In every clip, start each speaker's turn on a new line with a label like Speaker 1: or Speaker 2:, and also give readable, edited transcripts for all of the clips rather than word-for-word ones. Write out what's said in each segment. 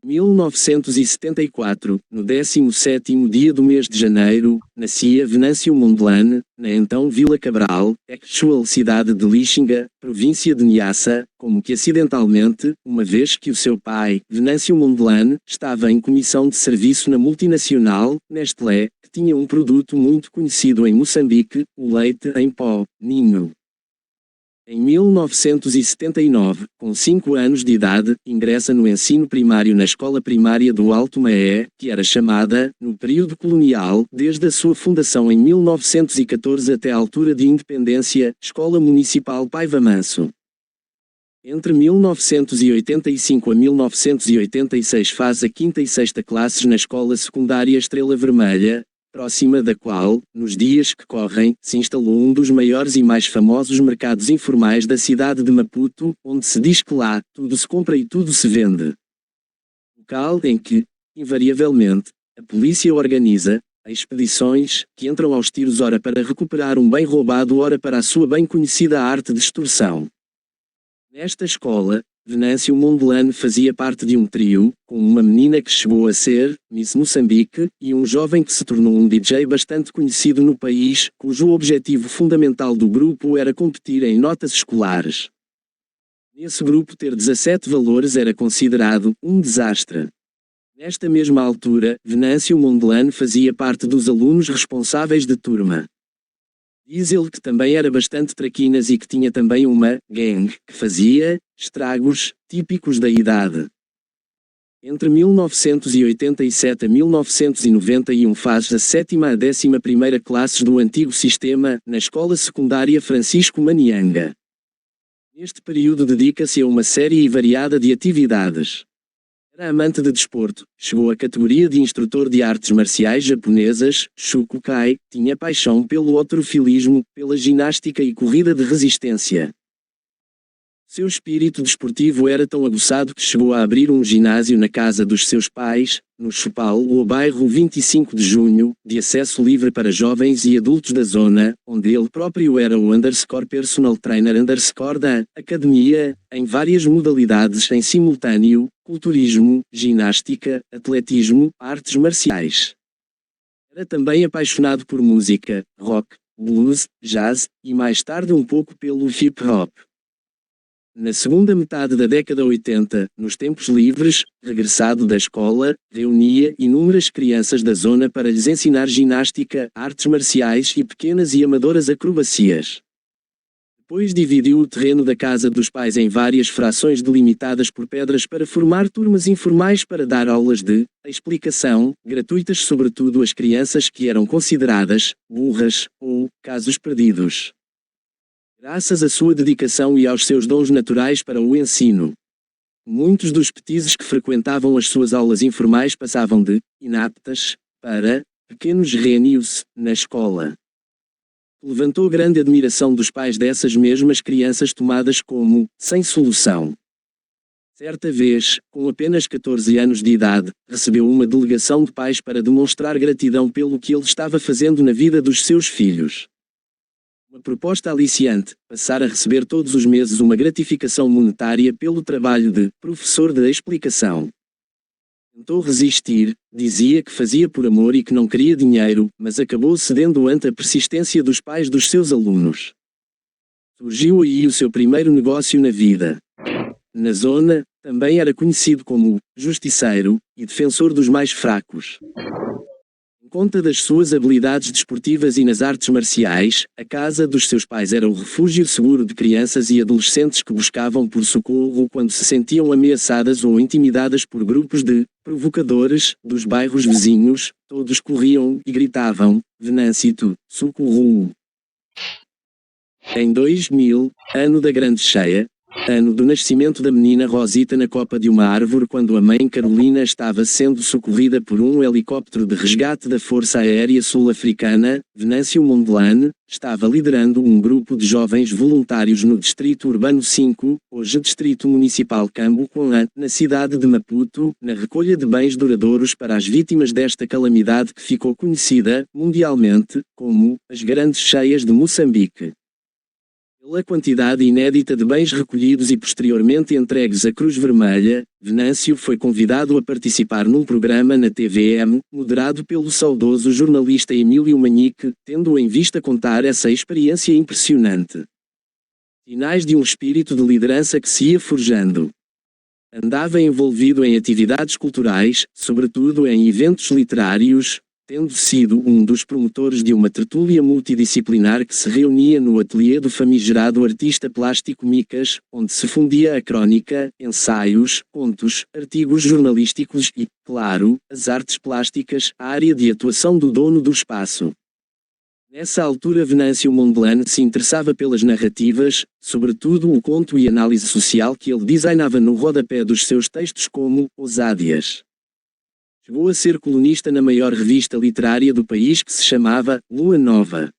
Speaker 1: 1974, no 17º dia do mês de janeiro, nascia Venâncio Mondlane, na então Vila Cabral, actual cidade de Lixinga, província de Niassa, como que acidentalmente, uma vez que o seu pai, Venâncio Mondlane, estava em comissão de serviço na multinacional, Nestlé, que tinha um produto muito conhecido em Moçambique, o leite em pó, Ninho. Em 1979, com 5 anos de idade, ingressa no ensino primário na escola primária do Alto Maé, que era chamada, no período colonial, desde a sua fundação em 1914 até a altura de independência, Escola Municipal Paiva Manso. Entre 1985 a 1986 faz a 5ª e 6ª classes na escola secundária Estrela Vermelha, próxima da qual, nos dias que correm, se instalou um dos maiores e mais famosos mercados informais da cidade de Maputo, onde se diz que lá, tudo se compra e tudo se vende. Local em que, invariavelmente, a polícia organiza expedições, que entram aos tiros ora para recuperar um bem roubado ora para a sua bem conhecida arte de extorsão. Nesta escola, Venâncio Mondlane fazia parte de um trio, com uma menina que chegou a ser Miss Moçambique, e um jovem que se tornou um DJ bastante conhecido no país, cujo objetivo fundamental do grupo era competir em notas escolares. Nesse grupo ter 17 valores era considerado um desastre. Nesta mesma altura, Venâncio Mondlane fazia parte dos alunos responsáveis de turma. Diz ele que também era bastante traquinas e que tinha também uma gangue que fazia estragos típicos da idade. Entre 1987 a 1991 faz a 7ª a 11ª classes do antigo sistema na escola secundária Francisco Manianga. Neste período dedica-se a uma série e variada de atividades. Era amante de desporto, chegou à categoria de instrutor de artes marciais japonesas, Shukukai, tinha paixão pelo halterofilismo, pela ginástica e corrida de resistência. Seu espírito desportivo era tão aguçado que chegou a abrir um ginásio na casa dos seus pais, no Chupal ou bairro 25 de Junho, de acesso livre para jovens e adultos da zona, onde ele próprio era o _personal trainer da academia, em várias modalidades em simultâneo, culturismo, ginástica, atletismo, artes marciais. Era também apaixonado por música, rock, blues, jazz, e mais tarde um pouco pelo hip-hop. Na segunda metade da década 80, nos tempos livres, regressado da escola, reunia inúmeras crianças da zona para lhes ensinar ginástica, artes marciais e pequenas e amadoras acrobacias. Depois dividiu o terreno da casa dos pais em várias frações delimitadas por pedras para formar turmas informais para dar aulas de explicação, gratuitas sobretudo às crianças que eram consideradas burras ou casos perdidos. Graças à sua dedicação e aos seus dons naturais para o ensino, muitos dos petizes que frequentavam as suas aulas informais passavam de inaptas para pequenos gênios na escola. Levantou grande admiração dos pais dessas mesmas crianças tomadas como sem solução. Certa vez, com apenas 14 anos de idade, recebeu uma delegação de pais para demonstrar gratidão pelo que ele estava fazendo na vida dos seus filhos. Uma proposta aliciante, passar a receber todos os meses uma gratificação monetária pelo trabalho de professor de explicação. Tentou resistir, dizia que fazia por amor e que não queria dinheiro, mas acabou cedendo ante a persistência dos pais dos seus alunos. Surgiu aí o seu primeiro negócio na vida. Na zona, também era conhecido como justiceiro e defensor dos mais fracos. Por conta das suas habilidades desportivas e nas artes marciais, a casa dos seus pais era o refúgio seguro de crianças e adolescentes que buscavam por socorro quando se sentiam ameaçadas ou intimidadas por grupos de provocadores dos bairros vizinhos. Todos corriam e gritavam: Venâncito, socorro! Em 2000, ano da grande cheia, ano do nascimento da menina Rosita na copa de uma árvore quando a mãe Carolina estava sendo socorrida por um helicóptero de resgate da Força Aérea Sul-Africana, Venâncio Mondlane estava liderando um grupo de jovens voluntários no Distrito Urbano 5, hoje Distrito Municipal Cambuquã, na cidade de Maputo, na recolha de bens duradouros para as vítimas desta calamidade que ficou conhecida, mundialmente, como as Grandes Cheias de Moçambique. Pela quantidade inédita de bens recolhidos e posteriormente entregues à Cruz Vermelha, Venâncio foi convidado a participar num programa na TVM, moderado pelo saudoso jornalista Emílio Manique, tendo em vista contar essa experiência impressionante. Sinais de um espírito de liderança que se ia forjando. Andava envolvido em atividades culturais, sobretudo em eventos literários, tendo sido um dos promotores de uma tertúlia multidisciplinar que se reunia no ateliê do famigerado artista plástico Micas, onde se fundia a crónica, ensaios, contos, artigos jornalísticos e, claro, as artes plásticas, a área de atuação do dono do espaço. Nessa altura Venâncio Mondlane se interessava pelas narrativas, sobretudo o conto e análise social que ele designava no rodapé dos seus textos como Ousádias. Chegou a ser colunista na maior revista literária do país que se chamava Lua Nova.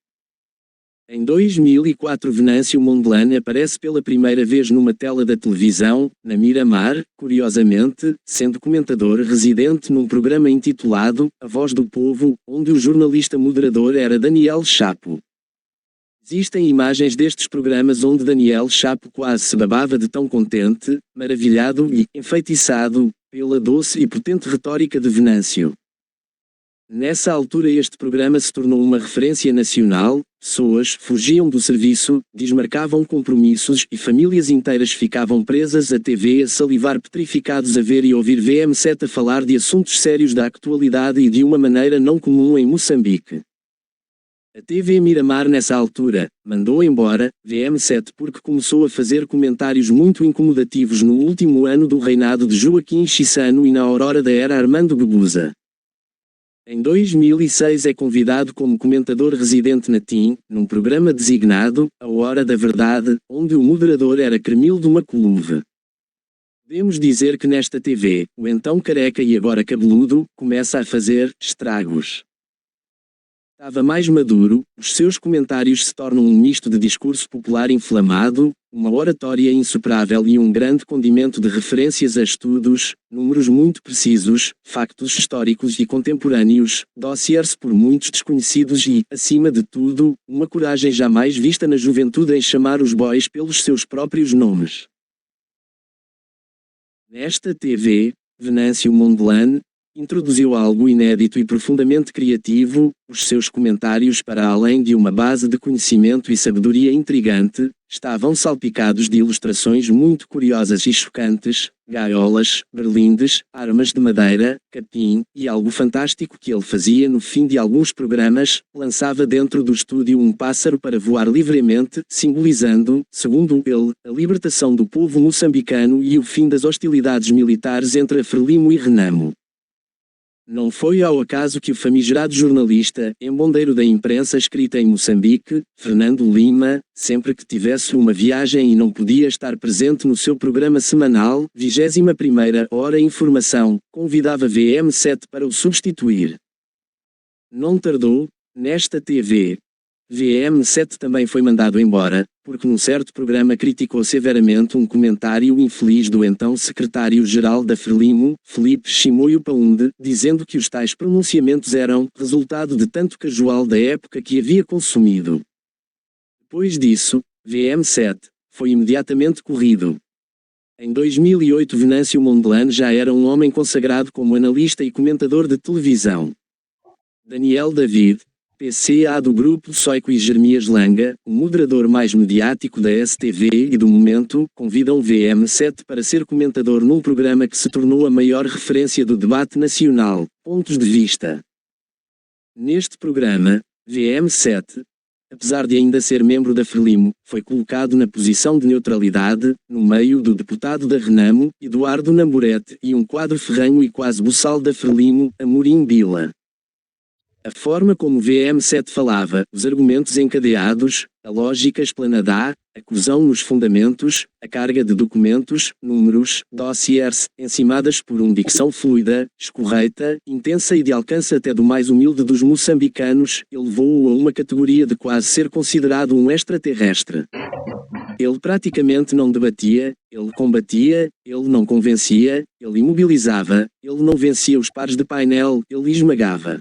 Speaker 1: Em 2004 Venâncio Mondlane aparece pela primeira vez numa tela da televisão, na Miramar, curiosamente, sendo comentador residente num programa intitulado A Voz do Povo, onde o jornalista moderador era Daniel Chapo. Existem imagens destes programas onde Daniel Chapo quase se babava de tão contente, maravilhado e enfeitiçado pela doce e potente retórica de Venâncio. Nessa altura este programa se tornou uma referência nacional, pessoas fugiam do serviço, desmarcavam compromissos e famílias inteiras ficavam presas à TV a salivar petrificados a ver e ouvir VM7 a falar de assuntos sérios da atualidade e de uma maneira não comum em Moçambique. A TV Miramar nessa altura, mandou embora, VM7 porque começou a fazer comentários muito incomodativos no último ano do reinado de Joaquim Chissano e na aurora da era Armando Guebuza. Em 2006 é convidado como comentador residente na TIM, num programa designado, A Hora da Verdade, onde o moderador era Cremildo Maculuve. Podemos dizer que nesta TV, o então careca e agora cabeludo, começa a fazer estragos. Estava mais maduro, os seus comentários se tornam um misto de discurso popular inflamado, uma oratória insuperável e um grande condimento de referências a estudos, números muito precisos, factos históricos e contemporâneos, dossiers por muitos desconhecidos e, acima de tudo, uma coragem jamais vista na juventude em chamar os bois pelos seus próprios nomes. Nesta TV, Venâncio Mondlane introduziu algo inédito e profundamente criativo, os seus comentários para além de uma base de conhecimento e sabedoria intrigante, estavam salpicados de ilustrações muito curiosas e chocantes, gaiolas, berlindes, armas de madeira, capim, e algo fantástico que ele fazia no fim de alguns programas, lançava dentro do estúdio um pássaro para voar livremente, simbolizando, segundo ele, a libertação do povo moçambicano e o fim das hostilidades militares entre a Frelimo e Renamo. Não foi ao acaso que o famigerado jornalista, embondeiro da imprensa escrita em Moçambique, Fernando Lima, sempre que tivesse uma viagem e não podia estar presente no seu programa semanal, 21ª Hora Informação, convidava VM7 para o substituir. Não tardou, nesta TV. VM7 também foi mandado embora, porque num certo programa criticou severamente um comentário infeliz do então secretário-geral da Frelimo, Felipe Chimoio Paunde, dizendo que os tais pronunciamentos eram resultado de tanto casual da época que havia consumido. Depois disso, VM7 foi imediatamente corrido. Em 2008 Venâncio Mondlane já era um homem consagrado como analista e comentador de televisão. Daniel David, PCA do Grupo Soico e Jeremias Langa, o moderador mais mediático da STV e do momento, convidam VM7 para ser comentador num programa que se tornou a maior referência do debate nacional, Pontos de Vista. Neste programa, VM7, apesar de ainda ser membro da Frelimo, foi colocado na posição de neutralidade, no meio do deputado da Renamo, Eduardo Namburete, e um quadro ferranho e quase boçal da Frelimo, Amorim Bila. A forma como VM7 falava, os argumentos encadeados, a lógica explanada, a coesão nos fundamentos, a carga de documentos, números, dossiers, encimadas por uma dicção fluida, escorreita, intensa e de alcance até do mais humilde dos moçambicanos, elevou-o a uma categoria de quase ser considerado um extraterrestre. Ele praticamente não debatia, ele combatia, ele não convencia, ele imobilizava, ele não vencia os pares de painel, ele esmagava.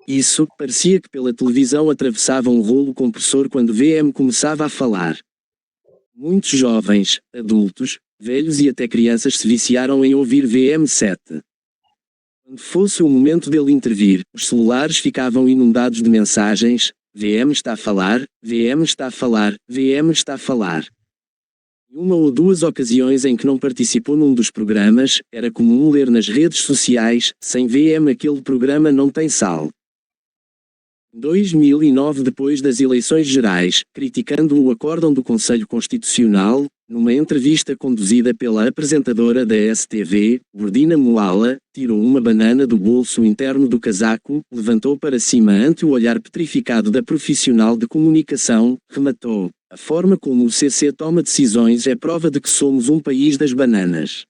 Speaker 1: Isso, parecia que pela televisão atravessava um rolo compressor quando VM começava a falar. Muitos jovens, adultos, velhos e até crianças se viciaram em ouvir VM7. Quando fosse o momento dele intervir, os celulares ficavam inundados de mensagens: VM está a falar, VM está a falar, VM está a falar. Em uma ou duas ocasiões em que não participou num dos programas, era comum ler nas redes sociais: sem VM aquele programa não tem sal. Em 2009, depois das eleições gerais, criticando o acórdão do Conselho Constitucional, numa entrevista conduzida pela apresentadora da STV, Gordina Moala, tirou uma banana do bolso interno do casaco, levantou para cima ante o olhar petrificado da profissional de comunicação, rematou: a forma como o CC toma decisões é prova de que somos um país das bananas.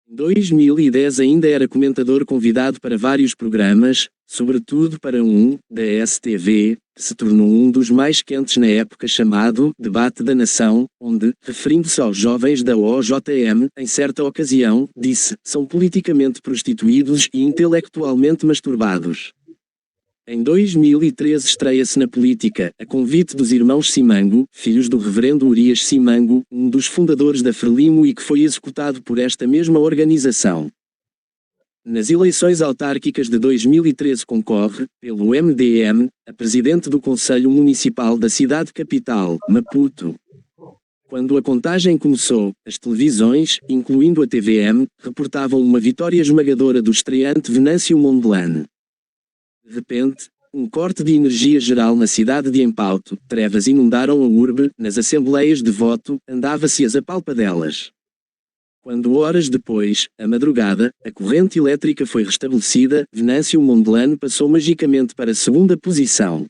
Speaker 1: Em 2010 ainda era comentador convidado para vários programas, sobretudo para um, da STV, que se tornou um dos mais quentes na época, chamado Debate da Nação, onde, referindo-se aos jovens da OJM, em certa ocasião, disse: são politicamente prostituídos e intelectualmente masturbados. Em 2013 estreia-se na política, a convite dos irmãos Simango, filhos do reverendo Urias Simango, um dos fundadores da Frelimo e que foi executado por esta mesma organização. Nas eleições autárquicas de 2013 concorre, pelo MDM, a presidente do Conselho Municipal da cidade capital, Maputo. Quando a contagem começou, as televisões, incluindo a TVM, reportavam uma vitória esmagadora do estreante Venâncio Mondlane. De repente, um corte de energia geral na cidade de Empauto, trevas inundaram a urbe, nas assembleias de voto, andava-se às apalpadelas. Quando horas depois, à madrugada, a corrente elétrica foi restabelecida, Venâncio Mondlane passou magicamente para a segunda posição.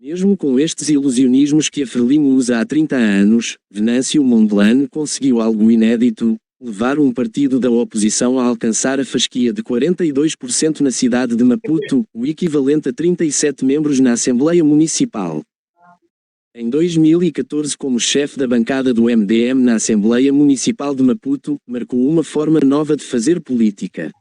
Speaker 1: Mesmo com estes ilusionismos que a Frelimo usa há 30 anos, Venâncio Mondlane conseguiu algo inédito: levar um partido da oposição a alcançar a fasquia de 42% na cidade de Maputo, o equivalente a 37 membros na Assembleia Municipal. Em 2014, como chefe da bancada do MDM na Assembleia Municipal de Maputo, marcou uma forma nova de fazer política.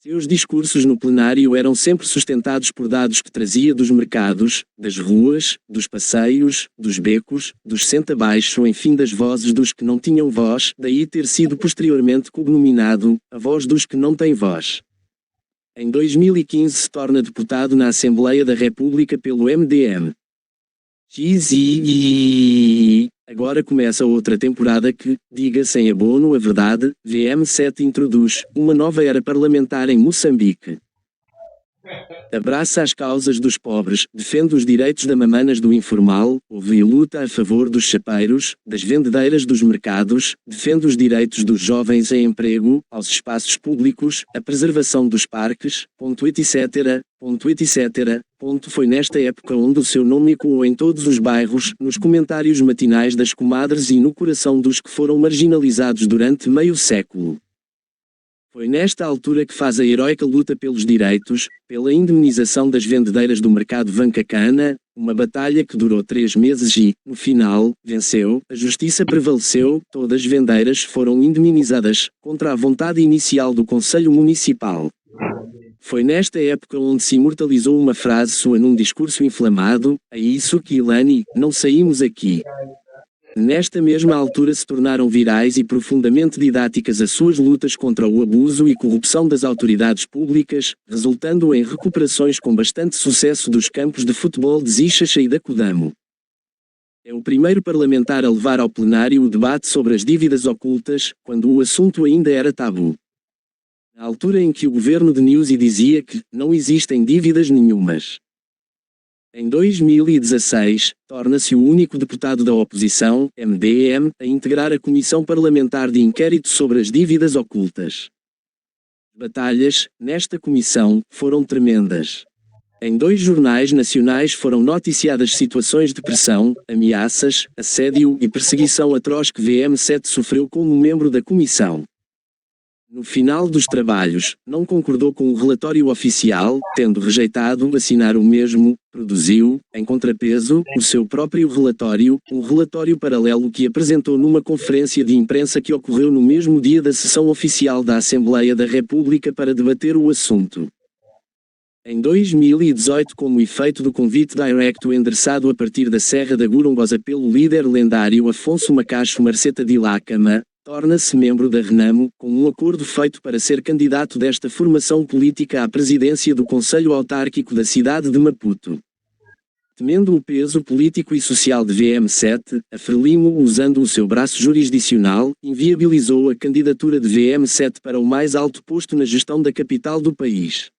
Speaker 1: Seus discursos no plenário eram sempre sustentados por dados que trazia dos mercados, das ruas, dos passeios, dos becos, dos senta-baixo, enfim, das vozes dos que não tinham voz, daí ter sido posteriormente cognominado a voz dos que não têm voz. Em 2015 se torna deputado na Assembleia da República pelo MDM. Agora começa outra temporada que, diga-se em abono a verdade, VM7 introduz uma nova era parlamentar em Moçambique. Abraça as causas dos pobres, defende os direitos da mamanas do informal, ouve e luta a favor dos chapeiros, das vendedeiras dos mercados, defende os direitos dos jovens em emprego, aos espaços públicos, a preservação dos parques, etc. Foi nesta época onde o seu nome ecoou em todos os bairros, nos comentários matinais das comadres e no coração dos que foram marginalizados durante meio século. Foi nesta altura que faz a heroica luta pelos direitos, pela indemnização das vendedeiras do mercado Vancacana, uma batalha que durou 3 meses e, no final, venceu, a justiça prevaleceu, todas as vendeiras foram indemnizadas, contra a vontade inicial do Conselho Municipal. Foi nesta época onde se imortalizou uma frase sua num discurso inflamado: "É isso que Ilani, não saímos aqui." Nesta mesma altura se tornaram virais e profundamente didáticas as suas lutas contra o abuso e corrupção das autoridades públicas, resultando em recuperações com bastante sucesso dos campos de futebol de Zixaxa e da Codamo. É o primeiro parlamentar a levar ao plenário o debate sobre as dívidas ocultas, quando o assunto ainda era tabu. Na altura em que o governo de Nyusi dizia que não existem dívidas nenhumas. Em 2016, torna-se o único deputado da oposição, MDM, a integrar a Comissão Parlamentar de Inquérito sobre as Dívidas Ocultas. Batalhas, nesta comissão, foram tremendas. Em 2 jornais nacionais foram noticiadas situações de pressão, ameaças, assédio e perseguição atroz que VM7 sofreu como membro da comissão. No final dos trabalhos, não concordou com o relatório oficial, tendo rejeitado assinar o mesmo, produziu, em contrapeso, o seu próprio relatório, um relatório paralelo que apresentou numa conferência de imprensa que ocorreu no mesmo dia da sessão oficial da Assembleia da República para debater o assunto. Em 2018, como efeito do convite directo endereçado a partir da Serra da Gorongosa pelo líder lendário Afonso Macacho Marceta de Lacama, torna-se membro da RENAMO, com um acordo feito para ser candidato desta formação política à presidência do Conselho Autárquico da cidade de Maputo. Temendo o peso político e social de VM7, a Frelimo, usando o seu braço jurisdicional, inviabilizou a candidatura de VM7 para o mais alto posto na gestão da capital do país.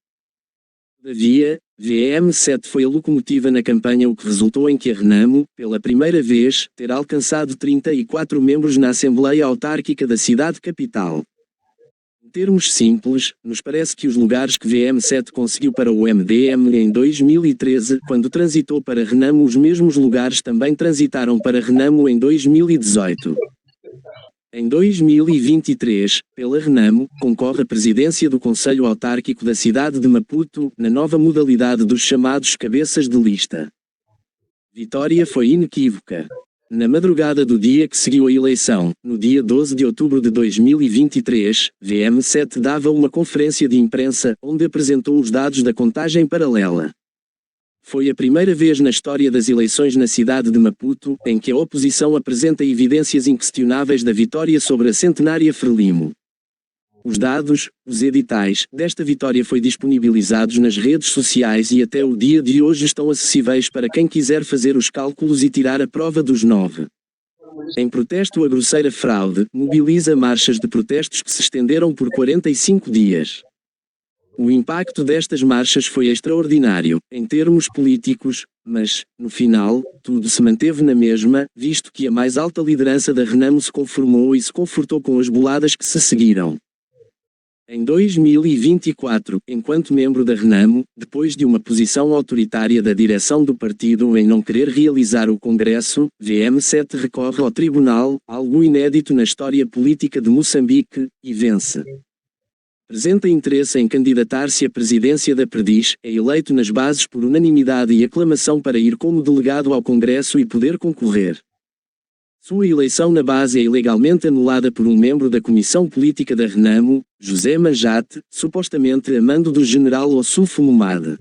Speaker 1: Todavia, VM7 foi a locomotiva na campanha, o que resultou em que a RENAMO, pela primeira vez, terá alcançado 34 membros na Assembleia Autárquica da cidade capital. Em termos simples, nos parece que os lugares que VM7 conseguiu para o MDM em 2013, quando transitou para a RENAMO, os mesmos lugares também transitaram para a RENAMO em 2018. Em 2023, pela RENAMO, concorre à presidência do Conselho Autárquico da cidade de Maputo, na nova modalidade dos chamados cabeças de lista. Vitória foi inequívoca. Na madrugada do dia que seguiu a eleição, no dia 12 de outubro de 2023, VM7 dava uma conferência de imprensa, onde apresentou os dados da contagem paralela. Foi a primeira vez na história das eleições na cidade de Maputo, em que a oposição apresenta evidências inquestionáveis da vitória sobre a centenária Frelimo. Os dados, os editais, desta vitória foi disponibilizados nas redes sociais e até o dia de hoje estão acessíveis para quem quiser fazer os cálculos e tirar a prova dos 9. Em protesto à grosseira fraude, mobiliza marchas de protestos que se estenderam por 45 dias. O impacto destas marchas foi extraordinário, em termos políticos, mas, no final, tudo se manteve na mesma, visto que a mais alta liderança da RENAMO se conformou e se confortou com as boladas que se seguiram. Em 2024, enquanto membro da RENAMO, depois de uma posição autoritária da direção do partido em não querer realizar o Congresso, VM7 recorre ao tribunal, algo inédito na história política de Moçambique, e vence. Apresenta interesse em candidatar-se à presidência da Perdiz, é eleito nas bases por unanimidade e aclamação para ir como delegado ao Congresso e poder concorrer. Sua eleição na base é ilegalmente anulada por um membro da Comissão Política da RENAMO, José Manjate, supostamente a mando do general Ossufo Momade.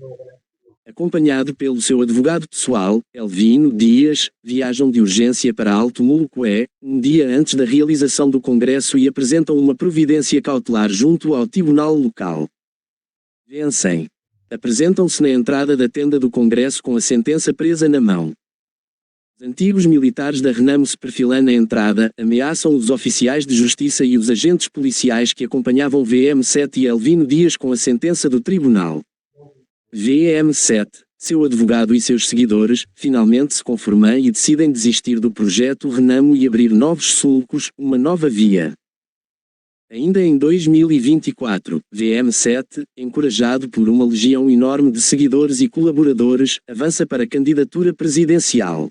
Speaker 1: Acompanhado pelo seu advogado pessoal, Elvino Dias, viajam de urgência para Alto Mulucué, um dia antes da realização do Congresso e apresentam uma providência cautelar junto ao tribunal local. Vencem. Apresentam-se na entrada da tenda do Congresso com a sentença presa na mão. Os antigos militares da RENAMO se perfilando na entrada, ameaçam os oficiais de justiça e os agentes policiais que acompanhavam VM7 e Elvino Dias com a sentença do tribunal. VM7, seu advogado e seus seguidores, finalmente se conformam e decidem desistir do projeto RENAMO e abrir novos sulcos, uma nova via. Ainda em 2024, VM7, encorajado por uma legião enorme de seguidores e colaboradores, avança para a candidatura presidencial.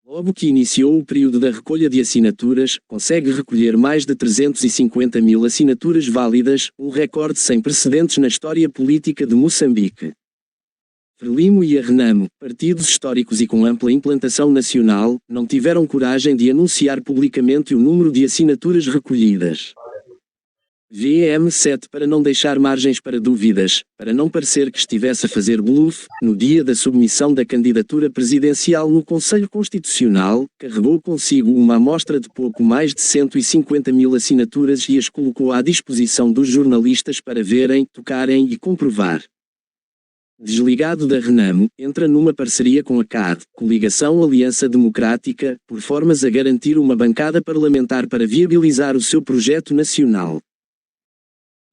Speaker 1: Logo que iniciou o período da recolha de assinaturas, consegue recolher mais de 350 mil assinaturas válidas, um recorde sem precedentes na história política de Moçambique. Frelimo e a RENAMO, partidos históricos e com ampla implantação nacional, não tiveram coragem de anunciar publicamente o número de assinaturas recolhidas. VM7 para não deixar margens para dúvidas, para não parecer que estivesse a fazer bluff, no dia da submissão da candidatura presidencial no Conselho Constitucional, carregou consigo uma amostra de pouco mais de 150 mil assinaturas e as colocou à disposição dos jornalistas para verem, tocarem e comprovar. Desligado da RENAMO, entra numa parceria com a CAD, Coligação Aliança Democrática, por formas a garantir uma bancada parlamentar para viabilizar o seu projeto nacional.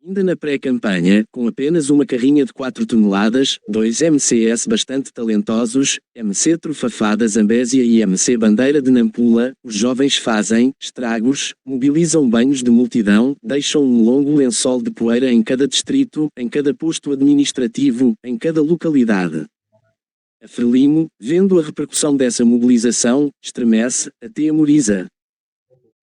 Speaker 1: Ainda na pré-campanha, com apenas uma carrinha de 4 toneladas, 2 MCS bastante talentosos, MC Trufafada Zambésia e MC Bandeira de Nampula, os jovens fazem estragos, mobilizam banhos de multidão, deixam um longo lençol de poeira em cada distrito, em cada posto administrativo, em cada localidade. A Frelimo, vendo a repercussão dessa mobilização, estremece, atemoriza.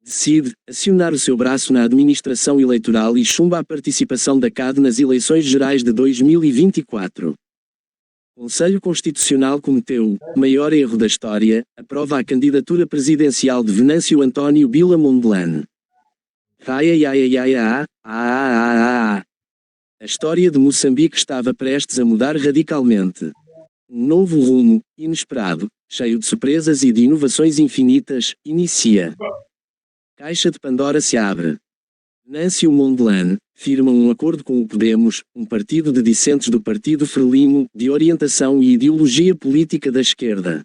Speaker 1: Decide acionar o seu braço na administração eleitoral e chumba a participação da CAD nas eleições gerais de 2024. O Conselho Constitucional cometeu o maior erro da história, aprova a candidatura presidencial de Venâncio António Bila Mondlane. A história de Moçambique estava prestes a mudar radicalmente. Um novo rumo, inesperado, cheio de surpresas e de inovações infinitas, inicia. Caixa de Pandora se abre. Venâncio Mondlane firma um acordo com o Podemos, um partido de dissentos do Partido Frelimo, de orientação e ideologia política da esquerda.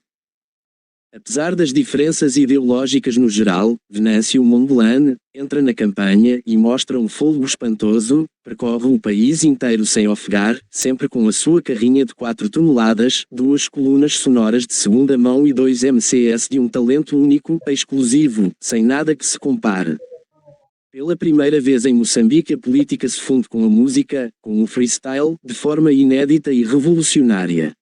Speaker 1: Apesar das diferenças ideológicas no geral, Venâncio Mondlane entra na campanha e mostra um fôlego espantoso, percorre o país inteiro sem ofegar, sempre com a sua carrinha de 4 toneladas, 2 colunas sonoras de segunda mão e 2 MCS de um talento único, exclusivo, sem nada que se compare. Pela primeira vez em Moçambique a política se funde com a música, com o freestyle, de forma inédita e revolucionária.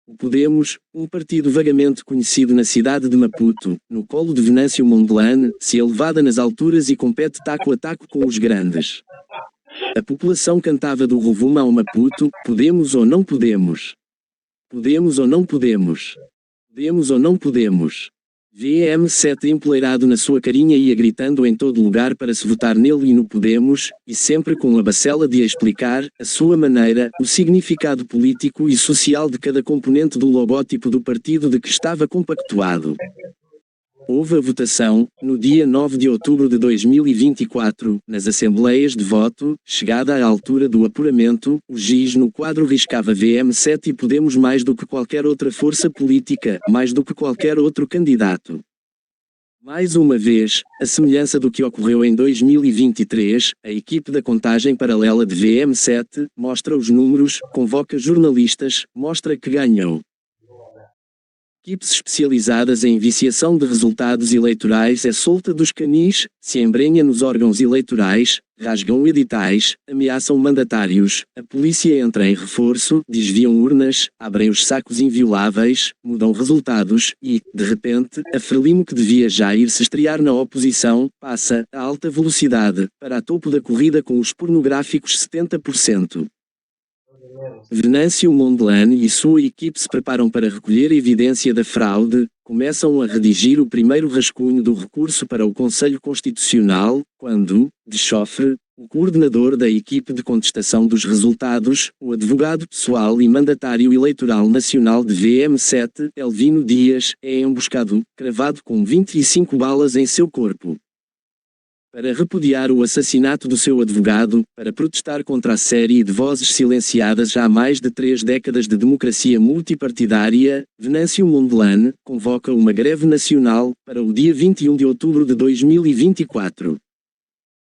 Speaker 1: O Podemos, um partido vagamente conhecido na cidade de Maputo, no colo de Venâncio Mondlane, se elevada nas alturas e compete taco a taco com os grandes. A população cantava do Rovuma ao Maputo, podemos ou não podemos? Podemos ou não podemos? Podemos ou não podemos? VM7 empoleirado na sua carinha ia gritando em todo lugar para se votar nele e no Podemos, e sempre com a bacela de explicar, à sua maneira, o significado político e social de cada componente do logótipo do partido de que estava compactuado. Houve a votação, no dia 9 de outubro de 2024, nas assembleias de voto, chegada à altura do apuramento, o giz no quadro riscava VM7 e Podemos mais do que qualquer outra força política, mais do que qualquer outro candidato. Mais uma vez, a semelhança do que ocorreu em 2023, a equipe da contagem paralela de VM7 mostra os números, convoca jornalistas, mostra que ganhou. Equipes especializadas em viciação de resultados eleitorais é solta dos canis, se embrenha nos órgãos eleitorais, rasgam editais, ameaçam mandatários, a polícia entra em reforço, desviam urnas, abrem os sacos invioláveis, mudam resultados e, de repente, a Frelimo que devia já ir se estrear na oposição, passa, a alta velocidade, para a topo da corrida com os pornográficos 70%. Venâncio Mondlane e sua equipe se preparam para recolher evidência da fraude, começam a redigir o primeiro rascunho do recurso para o Conselho Constitucional, quando, de chofre, o coordenador da equipe de contestação dos resultados, o advogado pessoal e mandatário eleitoral nacional de VM7, Elvino Dias, é emboscado, cravado com 25 balas em seu corpo. Para repudiar o assassinato do seu advogado, para protestar contra a série de vozes silenciadas há mais de 3 décadas de democracia multipartidária, Venâncio Mondlane convoca uma greve nacional para o dia 21 de outubro de 2024.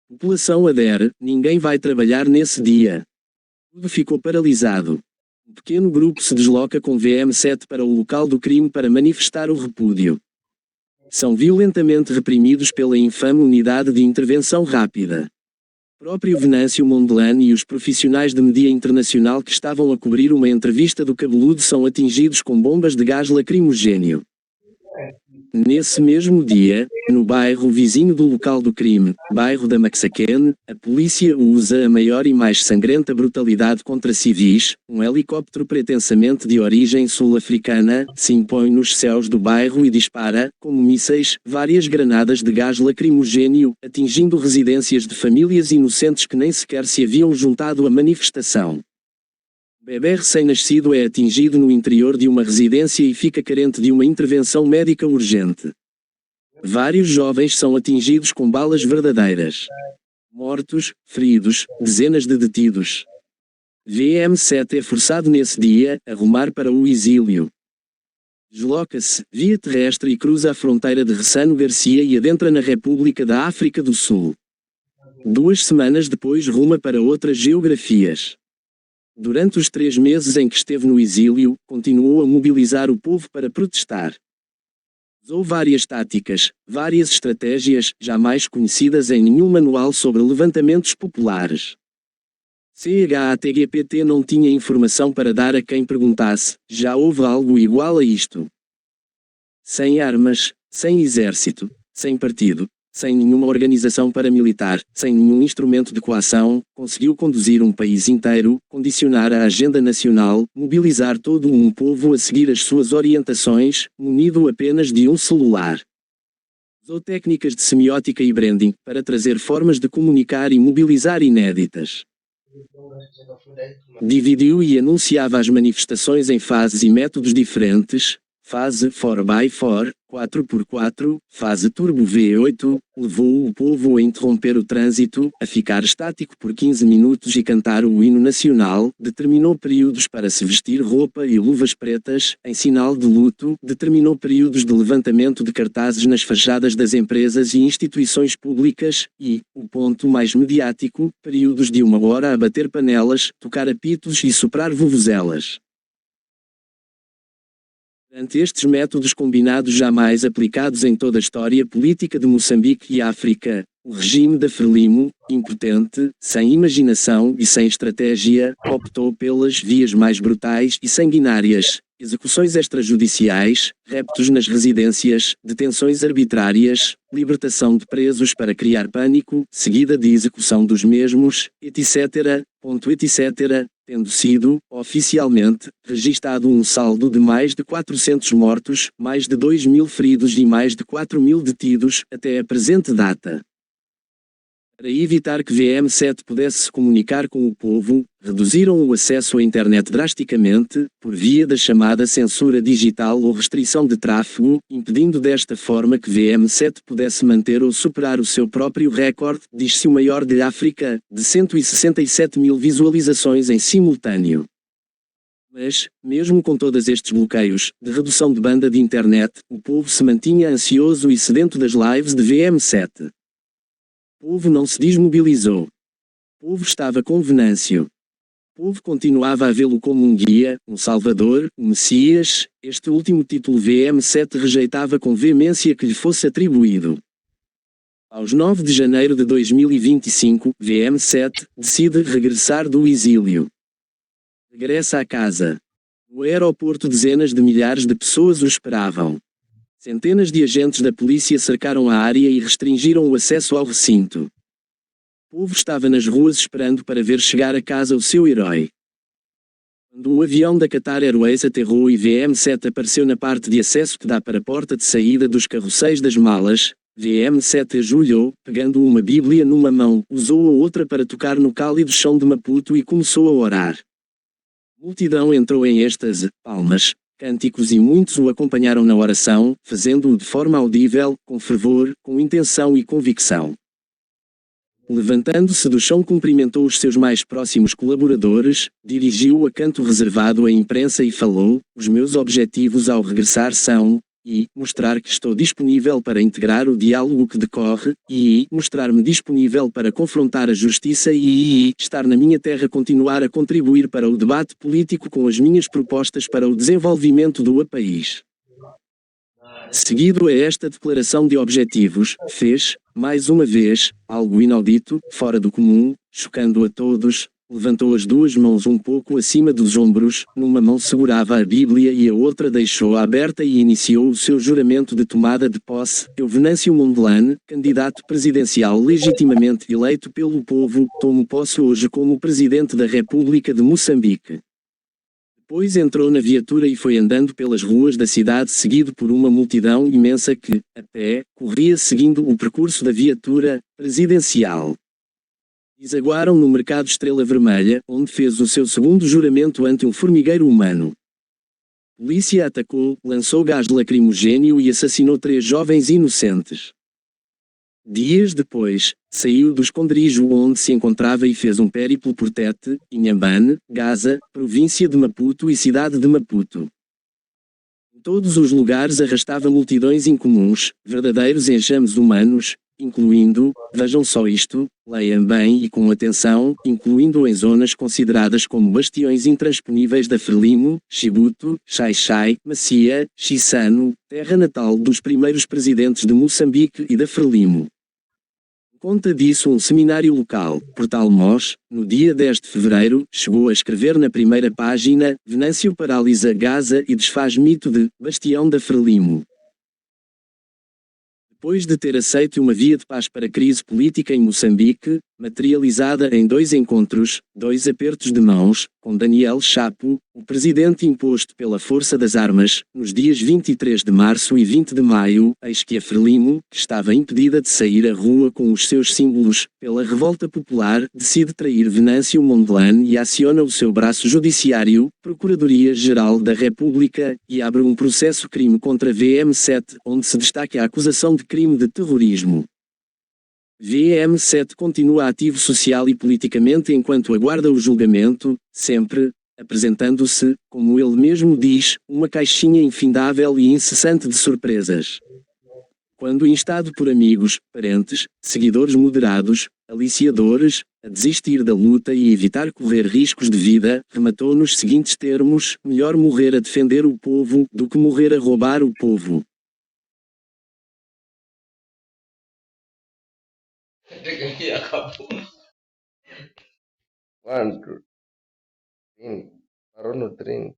Speaker 1: População adere, ninguém vai trabalhar nesse dia. Tudo ficou paralisado. Um pequeno grupo se desloca com VM7 para o local do crime para manifestar o repúdio. São violentamente reprimidos pela infame Unidade de Intervenção Rápida. Próprio Venâncio Mondlane e os profissionais de mídia internacional que estavam a cobrir uma entrevista do cabeludo são atingidos com bombas de gás lacrimogéneo. Nesse mesmo dia, no bairro vizinho do local do crime, bairro da Maxaquene, a polícia usa a maior e mais sangrenta brutalidade contra civis. Um helicóptero pretensamente de origem sul-africana se impõe nos céus do bairro e dispara, como mísseis, várias granadas de gás lacrimogéneo, atingindo residências de famílias inocentes que nem sequer se haviam juntado à manifestação. Bebê recém-nascido é atingido no interior de uma residência e fica carente de uma intervenção médica urgente. Vários jovens são atingidos com balas verdadeiras. Mortos, feridos, dezenas de detidos. VM7 é forçado nesse dia a rumar para o exílio. Desloca-se, via terrestre e cruza a fronteira de Ressano Garcia e adentra na República da África do Sul. 2 semanas depois ruma para outras geografias. Durante os 3 meses em que esteve no exílio, continuou a mobilizar o povo para protestar. Usou várias táticas, várias estratégias, jamais conhecidas em nenhum manual sobre levantamentos populares. CHATGPT não tinha informação para dar a quem perguntasse, já houve algo igual a isto. Sem armas, sem exército, sem partido, sem nenhuma organização paramilitar, sem nenhum instrumento de coação, conseguiu conduzir um país inteiro, condicionar a agenda nacional, mobilizar todo um povo a seguir as suas orientações, munido apenas de um celular. Usou técnicas de semiótica e branding para trazer formas de comunicar e mobilizar inéditas. Dividiu e anunciava as manifestações em fases e métodos diferentes: fase 4x4, 4x4, fase Turbo V8, levou o povo a interromper o trânsito, a ficar estático por 15 minutos e cantar o hino nacional, determinou períodos para se vestir roupa e luvas pretas, em sinal de luto, determinou períodos de levantamento de cartazes nas fachadas das empresas e instituições públicas, e, o ponto mais mediático, períodos de 1 hora a bater panelas, tocar apitos e soprar vuvuzelas. Ante estes métodos combinados jamais aplicados em toda a história política de Moçambique e África, o regime da Frelimo, impotente, sem imaginação e sem estratégia, optou pelas vias mais brutais e sanguinárias: execuções extrajudiciais, raptos nas residências, detenções arbitrárias, libertação de presos para criar pânico, seguida de execução dos mesmos, etc., etc., tendo sido, oficialmente, registado um saldo de mais de 400 mortos, mais de 2.000 feridos e mais de 4.000 detidos, até a presente data. Para evitar que VM7 pudesse se comunicar com o povo, reduziram o acesso à internet drasticamente, por via da chamada censura digital ou restrição de tráfego, impedindo desta forma que VM7 pudesse manter ou superar o seu próprio recorde, diz-se o maior de África, de 167.000 visualizações em simultâneo. Mas, mesmo com todos estes bloqueios, de redução de banda de internet, o povo se mantinha ansioso e sedento das lives de VM7. O povo não se desmobilizou. O povo estava com Venâncio. O povo continuava a vê-lo como um guia, um salvador, um Messias. Este último título VM7 rejeitava com veemência que lhe fosse atribuído. Aos 9 de janeiro de 2025, VM7 decide regressar do exílio. Regressa à casa. No aeroporto dezenas de milhares de pessoas o esperavam. Centenas de agentes da polícia cercaram a área e restringiram o acesso ao recinto. O povo estava nas ruas esperando para ver chegar a casa o seu herói. Quando o avião da Qatar Airways aterrou e VM7 apareceu na parte de acesso que dá para a porta de saída dos carrosséis das malas, VM7 ajoelhou, pegando uma bíblia numa mão, usou a outra para tocar no cálido chão de Maputo e começou a orar. A multidão entrou em êxtase, palmas, cânticos e muitos o acompanharam na oração, fazendo-o de forma audível, com fervor, com intenção e convicção. Levantando-se do chão, cumprimentou os seus mais próximos colaboradores, dirigiu a canto reservado à imprensa e falou: "Os meus objetivos ao regressar são mostrar que estou disponível para integrar o diálogo que decorre, mostrar-me disponível para confrontar a justiça e estar na minha terra, continuar a contribuir para o debate político com as minhas propostas para o desenvolvimento do país." Seguido a esta declaração de objetivos, fez, mais uma vez, algo inaudito, fora do comum, chocando a todos. Levantou as duas mãos um pouco acima dos ombros, numa mão segurava a Bíblia e a outra deixou-a aberta e iniciou o seu juramento de tomada de posse. Eu, Venâncio Mondlane, candidato presidencial legitimamente eleito pelo povo, tomo posse hoje como Presidente da República de Moçambique. Depois entrou na viatura e foi andando pelas ruas da cidade seguido por uma multidão imensa que, a pé, corria seguindo o percurso da viatura presidencial. Desaguaram no mercado Estrela Vermelha, onde fez o seu segundo juramento ante um formigueiro humano. A polícia atacou, lançou gás lacrimogéneo e assassinou 3 jovens inocentes. Dias depois, saiu do esconderijo onde se encontrava e fez um périplo por Tete, Inhambane, Gaza, província de Maputo e cidade de Maputo. Em todos os lugares arrastava multidões incomuns, verdadeiros enxames humanos, incluindo, vejam só isto, leiam bem e com atenção, incluindo em zonas consideradas como bastiões intransponíveis da Frelimo, Chibuto, Xai-Xai, Macia, Chissano, terra natal dos primeiros presidentes de Moçambique e da Frelimo. Conta disso um seminário local, Portal Mos, no dia 10 de fevereiro, chegou a escrever na primeira página: Venâncio paralisa Gaza e desfaz mito de Bastião da Frelimo. Depois de ter aceito uma via de paz para a crise política em Moçambique, materializada em 2 encontros, 2 apertos de mãos, com Daniel Chapo, o presidente imposto pela força das armas, nos dias 23 de março e 20 de maio, eis que a Frelimo, que estava impedida de sair à rua com os seus símbolos, pela revolta popular, decide trair Venâncio Mondlane e aciona o seu braço judiciário, Procuradoria-Geral da República, e abre um processo-crime contra VM7, onde se destaca a acusação de crime de terrorismo. VM7 continua ativo social e politicamente enquanto aguarda o julgamento, sempre apresentando-se, como ele mesmo diz, uma caixinha infindável e incessante de surpresas. Quando instado por amigos, parentes, seguidores moderados, aliciadores, a desistir da luta e evitar correr riscos de vida, rematou nos seguintes termos: melhor morrer a defender o povo do que morrer a roubar o povo.
Speaker 2: Acabou. One, two, three. Parou no 30.